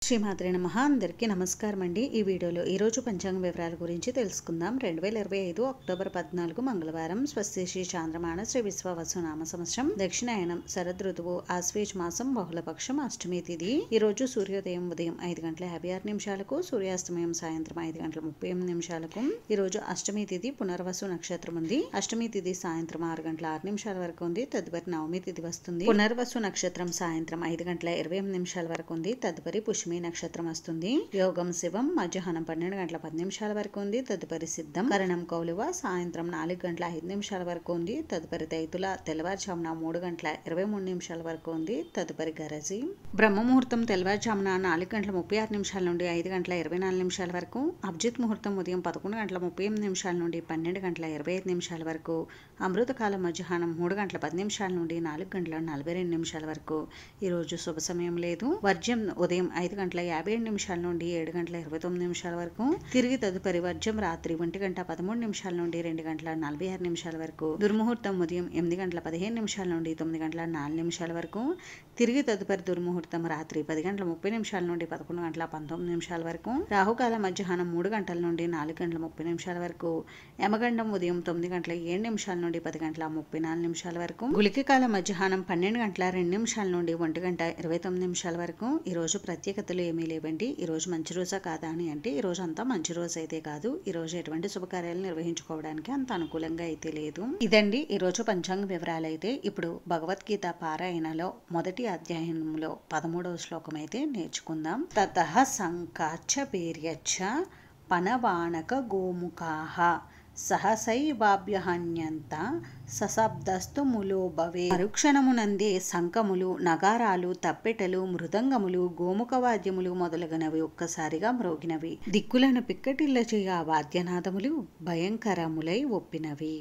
శ్రీమాత్రే నమః. అందరికీ నమస్కారం అండి. ఈ వీడియోలో ఈరోజు పంచాంగ వివరాల గురించి తెలుసుకుందాం. 2025 అక్టోబర్ 14 మంగళవారం. స్వస్తి శ్రీ చాంద్రమాన శ్రీ విశ్వవసు నామ సంవత్సరం, దక్షిణాయనం, శరద్ ఋతువు, ఆశ్వేజ మాసం, బహుళపక్షం, అష్టమి తిథి. ఈరోజు సూర్యోదయం ఉదయం 5:56, సూర్యాస్తమయం సాయంత్రం 5:38. ఈరోజు అష్టమి తిథి, పునర్వసు నక్షత్రం ఉంది. అష్టమి తిథి సాయంత్రం 6:06 వరకు ఉంది. తదుపరి నవమి తిథి వస్తుంది. పునర్వసు నక్షత్రం సాయంత్రం 5:28 వరకు ఉంది. తదుపరి పుష్మి నక్షత్రం వస్తుంది. యోగం శివం మధ్యాహ్నం 12:10 వరకు ఉంది. తదుపరి సిద్ధం, కరణం కౌలువ సాయంత్రం 4:05 వరకు ఉంది. తదుపరి తైతుల తెల్లవారుజామున 3:23 వరకు ఉంది. తదుపరి గరజి. బ్రహ్మముహూర్తం తెల్లవారుజామున 4:36 నుండి 5:24 వరకు. అభిజిత్ ముహూర్తం ఉదయం 11:38 నుండి 12:25 వరకు. అమృతకాలం మధ్యాహ్నం 3:10 నుండి 4:42 వరకు. ఈరోజు శుభ సమయం లేదు. వర్జ్యం ఉదయం 5:57 నుండి 7:29 వరకు. తిరిగి తదుపరి వర్జ్యం రాత్రి 1:13 నుండి 2:46 వరకు. దుర్ముహూర్తం ఉదయం 8:15 నుండి 9:04 వరకు. తిరిగి తదుపరి దుర్ముహూర్తం రాత్రి 10:30 నుండి 11:19 వరకు. రాహుకాలం మధ్యాహ్నం 3 గంటల నుండి 4:30 వరకు. యమగండం ఉదయం 9:07 నుండి 10:34 వరకు. గుళిక కాలం మధ్యాహ్నం 12:02 నుండి 1:29 వరకు. ఈరోజు ప్రత్యేకతలు ఏమీ లేవండి. ఈరోజు మంచి రోజా కాదా అని అంటే ఈరోజు అంతా మంచి రోజు అయితే కాదు. ఈరోజు ఎటువంటి శుభకార్యాలు నిర్వహించుకోవడానికి అంత అనుకూలంగా అయితే లేదు. ఇదండి ఈరోజు పంచాంగ వివరాలు. అయితే ఇప్పుడు భగవద్గీత పారాయణలో మొదటి అధ్యాయంలో 13వ శ్లోకం అయితే నేర్చుకుందాం. తతః సంకాచ్చ వీర్యచ్చ పనవానక గోముఖాః సహసైవాభ్యహన్యంత సశబ్దస్తు ములో భవే. మరుక్షణమునందే శంఖములు, నగారాలు, తప్పెటలు, మృదంగములు, గోముఖ వాద్యములు మొదలగునవి ఒక్కసారిగా మ్రోగినవి. దిక్కులను పిక్కటిల్ల చేయ వాద్యనాదములు భయంకరములై ఒప్పినవి.